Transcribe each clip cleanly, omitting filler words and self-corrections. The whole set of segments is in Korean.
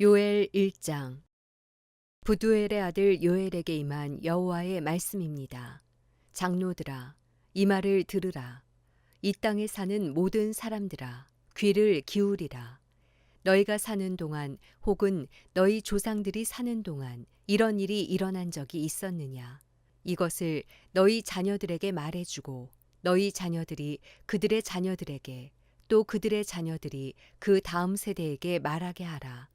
요엘 1장. 부두엘의 아들 요엘에게 임한 여호와의 말씀입니다. 장로들아, 이 말을 들으라. 이 땅에 사는 모든 사람들아, 귀를 기울이라. 너희가 사는 동안 혹은 너희 조상들이 사는 동안 이런 일이 일어난 적이 있었느냐? 이것을 너희 자녀들에게 말해주고 너희 자녀들이 그들의 자녀들에게 또 그들의 자녀들이 그 다음 세대에게 말하게 하라.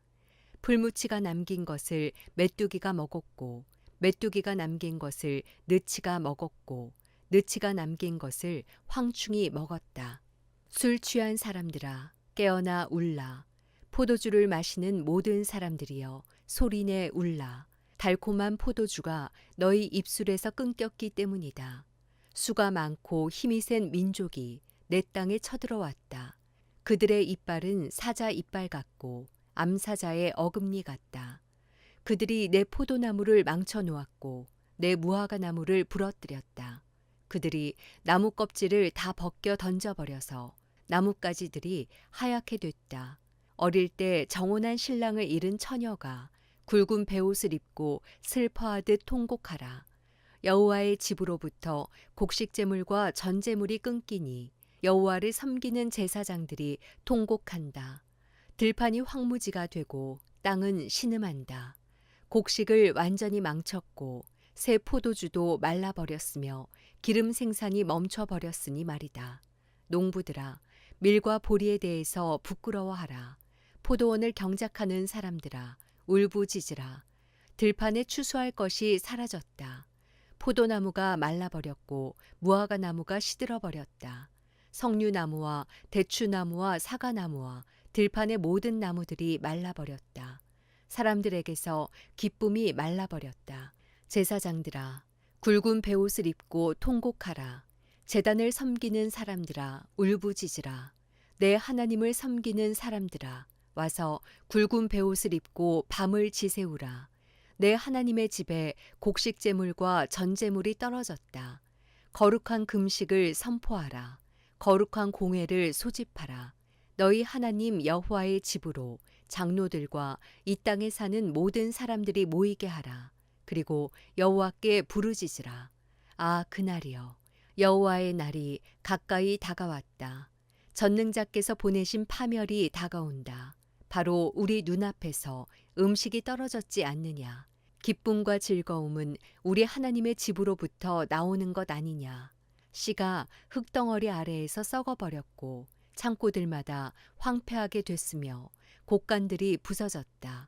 풀무치가 남긴 것을 메뚜기가 먹었고 메뚜기가 남긴 것을 느치가 먹었고 느치가 남긴 것을 황충이 먹었다. 술 취한 사람들아 깨어나 울라. 포도주를 마시는 모든 사람들이여 소리내 울라. 달콤한 포도주가 너희 입술에서 끊겼기 때문이다. 수가 많고 힘이 센 민족이 내 땅에 쳐들어왔다. 그들의 이빨은 사자 이빨 같고 암사자의 어금니 같다. 그들이 내 포도나무를 망쳐 놓았고 내 무화과 나무를 부러뜨렸다. 그들이 나무 껍질을 다 벗겨 던져버려서 나뭇가지들이 하얗게 됐다. 어릴 때 정혼한 신랑을 잃은 처녀가 굵은 베옷을 입고 슬퍼하듯 통곡하라. 여호와의 집으로부터 곡식제물과 전제물이 끊기니 여호와를 섬기는 제사장들이 통곡한다. 들판이 황무지가 되고 땅은 신음한다. 곡식을 완전히 망쳤고 새 포도주도 말라버렸으며 기름 생산이 멈춰버렸으니 말이다. 농부들아, 밀과 보리에 대해서 부끄러워하라. 포도원을 경작하는 사람들아, 울부짖으라. 들판에 추수할 것이 사라졌다. 포도나무가 말라버렸고 무화과 나무가 시들어버렸다. 석류나무와 대추나무와 사과나무와 들판의 모든 나무들이 말라버렸다. 사람들에게서 기쁨이 말라버렸다. 제사장들아, 굵은 베옷을 입고 통곡하라. 제단을 섬기는 사람들아, 울부짖으라. 내 하나님을 섬기는 사람들아, 와서 굵은 베옷을 입고 밤을 지새우라. 내 하나님의 집에 곡식제물과 전제물이 떨어졌다. 거룩한 금식을 선포하라. 거룩한 공회를 소집하라. 너희 하나님 여호와의 집으로 장로들과 이 땅에 사는 모든 사람들이 모이게 하라. 그리고 여호와께 부르짖으라. 아, 그날이여. 여호와의 날이 가까이 다가왔다. 전능자께서 보내신 파멸이 다가온다. 바로 우리 눈앞에서 음식이 떨어졌지 않느냐. 기쁨과 즐거움은 우리 하나님의 집으로부터 나오는 것 아니냐. 씨가 흙덩어리 아래에서 썩어버렸고 창고들마다 황폐하게 됐으며 곡간들이 부서졌다.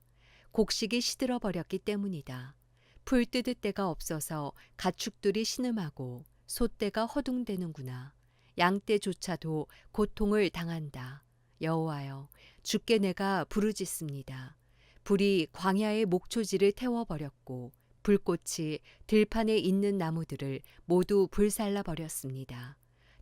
곡식이 시들어 버렸기 때문이다. 풀 뜯을 데가 없어서 가축들이 신음하고 소떼가 허둥대는구나. 양떼조차도 고통을 당한다. 여호와여, 주께 내가 부르짖습니다. 불이 광야의 목초지를 태워버렸고 불꽃이 들판에 있는 나무들을 모두 불살라 버렸습니다.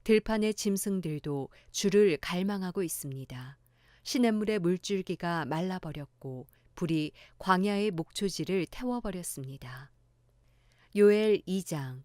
들판의 짐승들도 주를 갈망하고 있습니다. 시냇물의 물줄기가 말라버렸고 불이 광야의 목초지를 태워버렸습니다. 요엘 2장.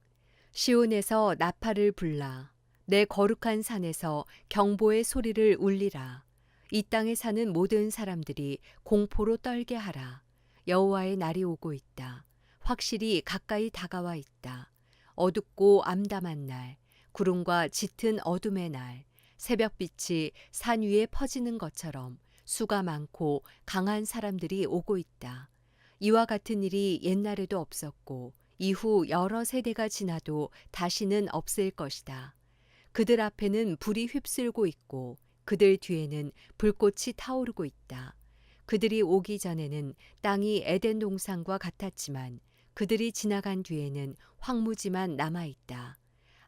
시온에서 나팔을 불라. 내 거룩한 산에서 경보의 소리를 울리라. 이 땅에 사는 모든 사람들이 공포로 떨게 하라. 여호와의 날이 오고 있다. 확실히 가까이 다가와 있다. 어둡고 암담한 날, 구름과 짙은 어둠의 날, 새벽빛이 산 위에 퍼지는 것처럼 수가 많고 강한 사람들이 오고 있다. 이와 같은 일이 옛날에도 없었고 이후 여러 세대가 지나도 다시는 없을 것이다. 그들 앞에는 불이 휩쓸고 있고 그들 뒤에는 불꽃이 타오르고 있다. 그들이 오기 전에는 땅이 에덴 동산과 같았지만 그들이 지나간 뒤에는 황무지만 남아있다.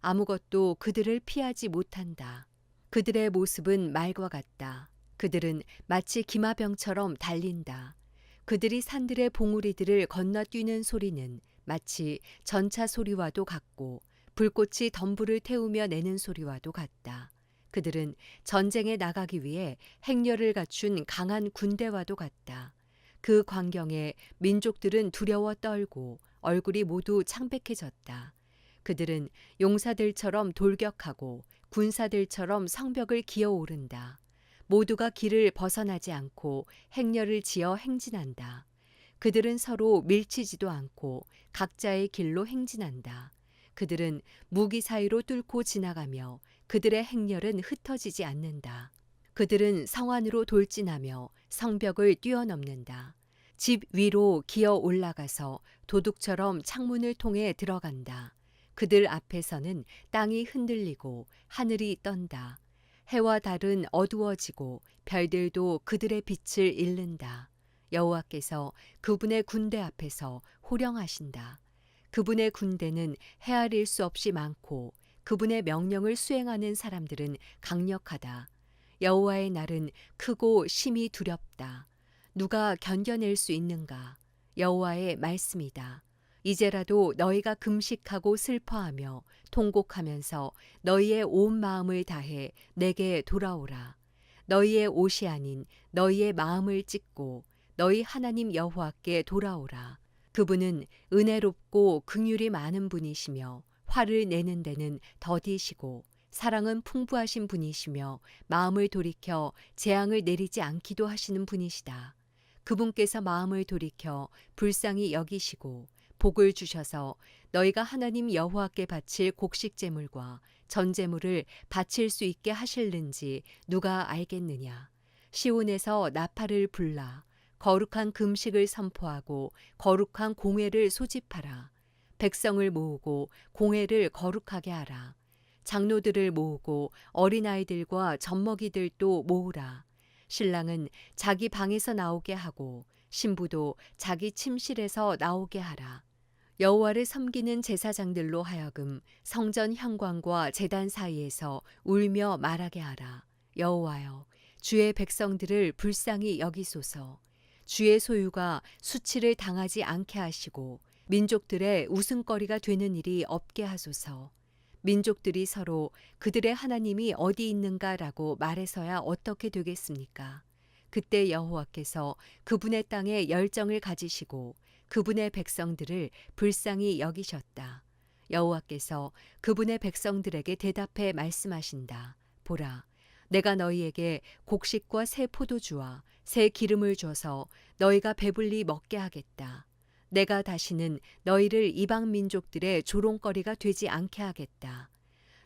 아무것도 그들을 피하지 못한다. 그들의 모습은 말과 같다. 그들은 마치 기마병처럼 달린다. 그들이 산들의 봉우리들을 건너뛰는 소리는 마치 전차 소리와도 같고 불꽃이 덤불을 태우며 내는 소리와도 같다. 그들은 전쟁에 나가기 위해 행렬을 갖춘 강한 군대와도 같다. 그 광경에 민족들은 두려워 떨고 얼굴이 모두 창백해졌다. 그들은 용사들처럼 돌격하고 군사들처럼 성벽을 기어오른다. 모두가 길을 벗어나지 않고 행렬을 지어 행진한다. 그들은 서로 밀치지도 않고 각자의 길로 행진한다. 그들은 무기 사이로 뚫고 지나가며 그들의 행렬은 흩어지지 않는다. 그들은 성 안으로 돌진하며 성벽을 뛰어넘는다. 집 위로 기어 올라가서 도둑처럼 창문을 통해 들어간다. 그들 앞에서는 땅이 흔들리고 하늘이 떤다. 해와 달은 어두워지고 별들도 그들의 빛을 잃는다. 여호와께서 그분의 군대 앞에서 호령하신다. 그분의 군대는 헤아릴 수 없이 많고 그분의 명령을 수행하는 사람들은 강력하다. 여호와의 날은 크고 심히 두렵다. 누가 견뎌낼 수 있는가? 여호와의 말씀이다. 이제라도 너희가 금식하고 슬퍼하며 통곡하면서 너희의 온 마음을 다해 내게 돌아오라. 너희의 옷이 아닌 너희의 마음을 찢고 너희 하나님 여호와께 돌아오라. 그분은 은혜롭고 긍휼이 많은 분이시며 화를 내는 데는 더디시고 사랑은 풍부하신 분이시며 마음을 돌이켜 재앙을 내리지 않기도 하시는 분이시다. 그분께서 마음을 돌이켜 불쌍히 여기시고 복을 주셔서 너희가 하나님 여호와께 바칠 곡식 제물과 전 제물을 바칠 수 있게 하실는지 누가 알겠느냐. 시온에서 나팔을 불라 거룩한 금식을 선포하고 거룩한 공회를 소집하라. 백성을 모으고 공회를 거룩하게 하라. 장로들을 모으고 어린아이들과 젖먹이들도 모으라. 신랑은 자기 방에서 나오게 하고 신부도 자기 침실에서 나오게 하라. 여호와를 섬기는 제사장들로 하여금 성전 현관과 제단 사이에서 울며 말하게 하라. 여호와여, 주의 백성들을 불쌍히 여기소서. 주의 소유가 수치를 당하지 않게 하시고 민족들의 웃음거리가 되는 일이 없게 하소서. 민족들이 서로 그들의 하나님이 어디 있는가라고 말해서야 어떻게 되겠습니까? 그때 여호와께서 그분의 땅에 열정을 가지시고 그분의 백성들을 불쌍히 여기셨다. 여호와께서 그분의 백성들에게 대답해 말씀하신다. 보라, 내가 너희에게 곡식과 새 포도주와 새 기름을 줘서 너희가 배불리 먹게 하겠다. 내가 다시는 너희를 이방 민족들의 조롱거리가 되지 않게 하겠다.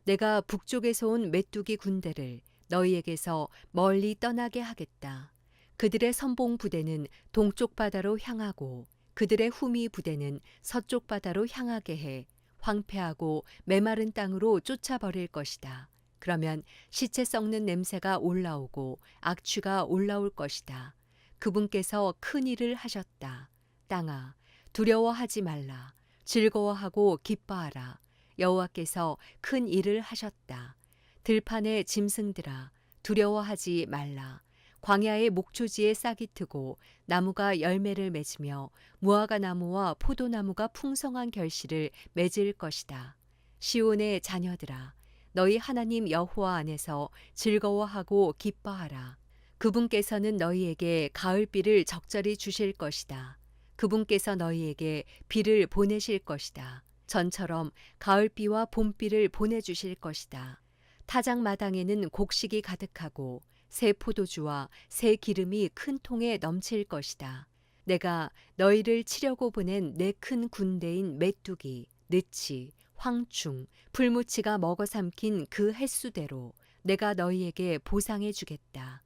내가 북쪽에서 온 메뚜기 군대를 너희에게서 멀리 떠나게 하겠다. 그들의 선봉 부대는 동쪽 바다로 향하고 그들의 후미 부대는 서쪽 바다로 향하게 해 황폐하고 메마른 땅으로 쫓아버릴 것이다. 그러면 시체 썩는 냄새가 올라오고 악취가 올라올 것이다. 그분께서 큰 일을 하셨다. 땅아, 두려워하지 말라. 즐거워하고 기뻐하라. 여호와께서 큰 일을 하셨다. 들판의 짐승들아, 두려워하지 말라. 광야의 목초지에 싹이 트고 나무가 열매를 맺으며 무화과 나무와 포도나무가 풍성한 결실을 맺을 것이다. 시온의 자녀들아, 너희 하나님 여호와 안에서 즐거워하고 기뻐하라. 그분께서는 너희에게 가을비를 적절히 주실 것이다. 그분께서 너희에게 비를 보내실 것이다. 전처럼 가을비와 봄비를 보내주실 것이다. 타작마당에는 곡식이 가득하고 새 포도주와 새 기름이 큰 통에 넘칠 것이다. 내가 너희를 치려고 보낸 내 큰 군대인 메뚜기, 느치, 황충, 풀무치가 먹어 삼킨 그 횟수대로 내가 너희에게 보상해 주겠다.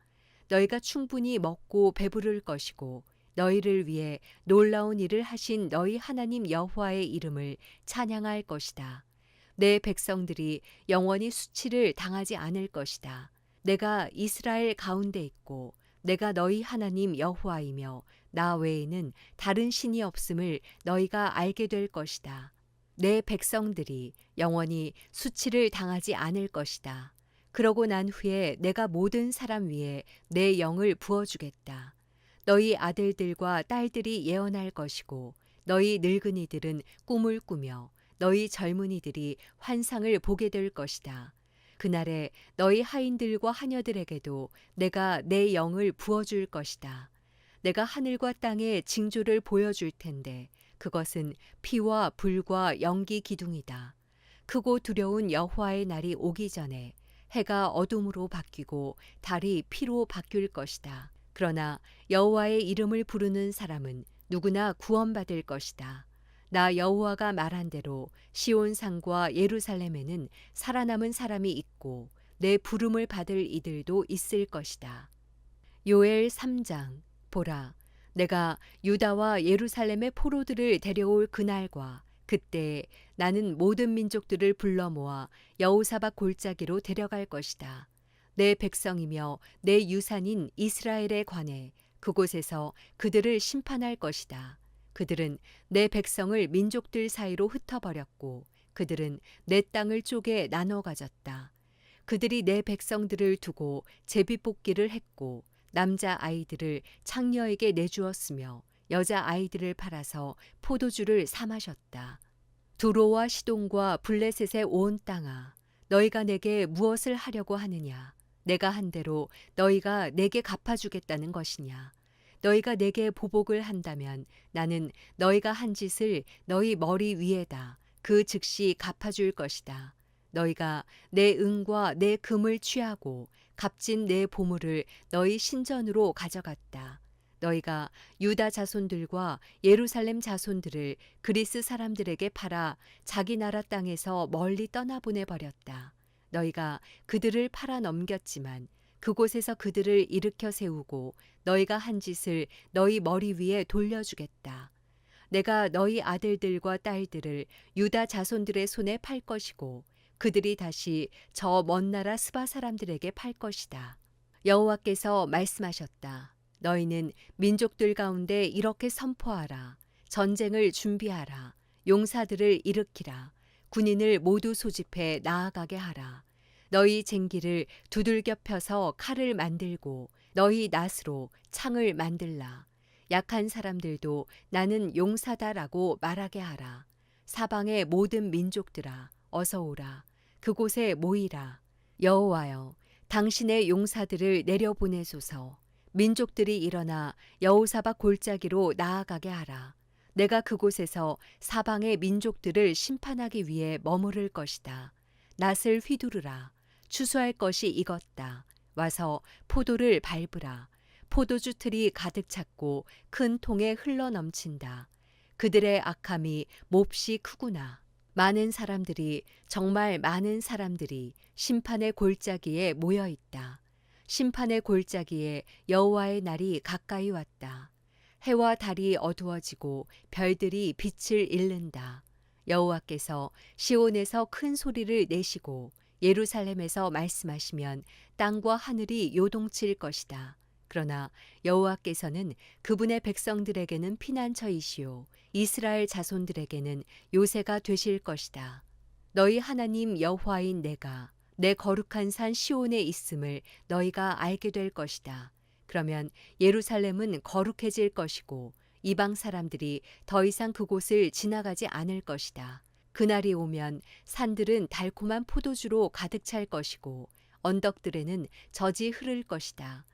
너희가 충분히 먹고 배부를 것이고 너희를 위해 놀라운 일을 하신 너희 하나님 여호와의 이름을 찬양할 것이다. 내 백성들이 영원히 수치를 당하지 않을 것이다. 내가 이스라엘 가운데 있고 내가 너희 하나님 여호와이며 나 외에는 다른 신이 없음을 너희가 알게 될 것이다. 내 백성들이 영원히 수치를 당하지 않을 것이다. 그러고 난 후에 내가 모든 사람 위에 내 영을 부어주겠다. 너희 아들들과 딸들이 예언할 것이고 너희 늙은이들은 꿈을 꾸며 너희 젊은이들이 환상을 보게 될 것이다. 그날에 너희 하인들과 하녀들에게도 내가 내 영을 부어줄 것이다. 내가 하늘과 땅의 징조를 보여줄 텐데 그것은 피와 불과 연기 기둥이다. 크고 두려운 여호와의 날이 오기 전에 해가 어둠으로 바뀌고 달이 피로 바뀔 것이다. 그러나 여호와의 이름을 부르는 사람은 누구나 구원받을 것이다. 나 여호와가 말한 대로 시온 산과 예루살렘에는 살아남은 사람이 있고 내 부름을 받을 이들도 있을 것이다. 요엘 3장. 보라, 내가 유다와 예루살렘의 포로들을 데려올 그날과 그때 나는 모든 민족들을 불러 모아 여호사밧 골짜기로 데려갈 것이다. 내 백성이며 내 유산인 이스라엘에 관해 그곳에서 그들을 심판할 것이다. 그들은 내 백성을 민족들 사이로 흩어버렸고 그들은 내 땅을 쪼개 나눠 가졌다. 그들이 내 백성들을 두고 제비뽑기를 했고 남자 아이들을 창녀에게 내주었으며 여자 아이들을 팔아서 포도주를 사 마셨다. 두로와 시돈과 블레셋의 온 땅아, 너희가 내게 무엇을 하려고 하느냐? 내가 한 대로 너희가 내게 갚아주겠다는 것이냐? 너희가 내게 보복을 한다면 나는 너희가 한 짓을 너희 머리 위에다 그 즉시 갚아줄 것이다. 너희가 내 은과 내 금을 취하고 값진 내 보물을 너희 신전으로 가져갔다. 너희가 유다 자손들과 예루살렘 자손들을 그리스 사람들에게 팔아 자기 나라 땅에서 멀리 떠나보내 버렸다. 너희가 그들을 팔아 넘겼지만 그곳에서 그들을 일으켜 세우고 너희가 한 짓을 너희 머리 위에 돌려주겠다. 내가 너희 아들들과 딸들을 유다 자손들의 손에 팔 것이고 그들이 다시 저 먼 나라 스바 사람들에게 팔 것이다. 여호와께서 말씀하셨다. 너희는 민족들 가운데 이렇게 선포하라. 전쟁을 준비하라. 용사들을 일으키라. 군인을 모두 소집해 나아가게 하라. 너희 쟁기를 두들겨 펴서 칼을 만들고 너희 낫으로 창을 만들라. 약한 사람들도 나는 용사다라고 말하게 하라. 사방의 모든 민족들아, 어서 오라. 그곳에 모이라. 여호와여, 당신의 용사들을 내려보내소서. 민족들이 일어나 여호사밧 골짜기로 나아가게 하라. 내가 그곳에서 사방의 민족들을 심판하기 위해 머무를 것이다. 낫을 휘두르라. 추수할 것이 익었다. 와서 포도를 밟으라. 포도주 틀이 가득 찼고 큰 통에 흘러 넘친다. 그들의 악함이 몹시 크구나. 많은 사람들이, 정말 많은 사람들이 심판의 골짜기에 모여 있다. 심판의 골짜기에 여호와의 날이 가까이 왔다. 해와 달이 어두워지고 별들이 빛을 잃는다. 여호와께서 시온에서 큰 소리를 내시고 예루살렘에서 말씀하시면 땅과 하늘이 요동칠 것이다. 그러나 여호와께서는 그분의 백성들에게는 피난처이시오 이스라엘 자손들에게는 요새가 되실 것이다. 너희 하나님 여호와인 내가 내 거룩한 산 시온에 있음을 너희가 알게 될 것이다. 그러면 예루살렘은 거룩해질 것이고 이방 사람들이 더 이상 그곳을 지나가지 않을 것이다. 그날이 오면 산들은 달콤한 포도주로 가득 찰 것이고 언덕들에는 젖이 흐를 것이다.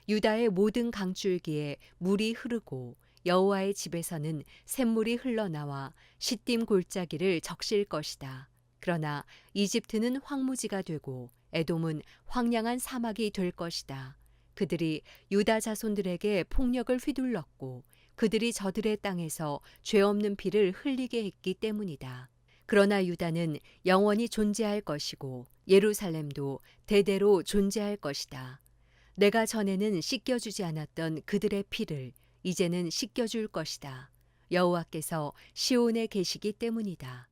유다의 모든 강줄기에 물이 흐르고 여호와의 집에서는 샘물이 흘러나와 시딤 골짜기를 적실 것이다. 그러나 이집트는 황무지가 되고 에돔은 황량한 사막이 될 것이다. 그들이 유다 자손들에게 폭력을 휘둘렀고 그들이 저들의 땅에서 죄 없는 피를 흘리게 했기 때문이다. 그러나 유다는 영원히 존재할 것이고 예루살렘도 대대로 존재할 것이다. 내가 전에는 씻겨주지 않았던 그들의 피를 이제는 씻겨줄 것이다. 여호와께서 시온에 계시기 때문이다.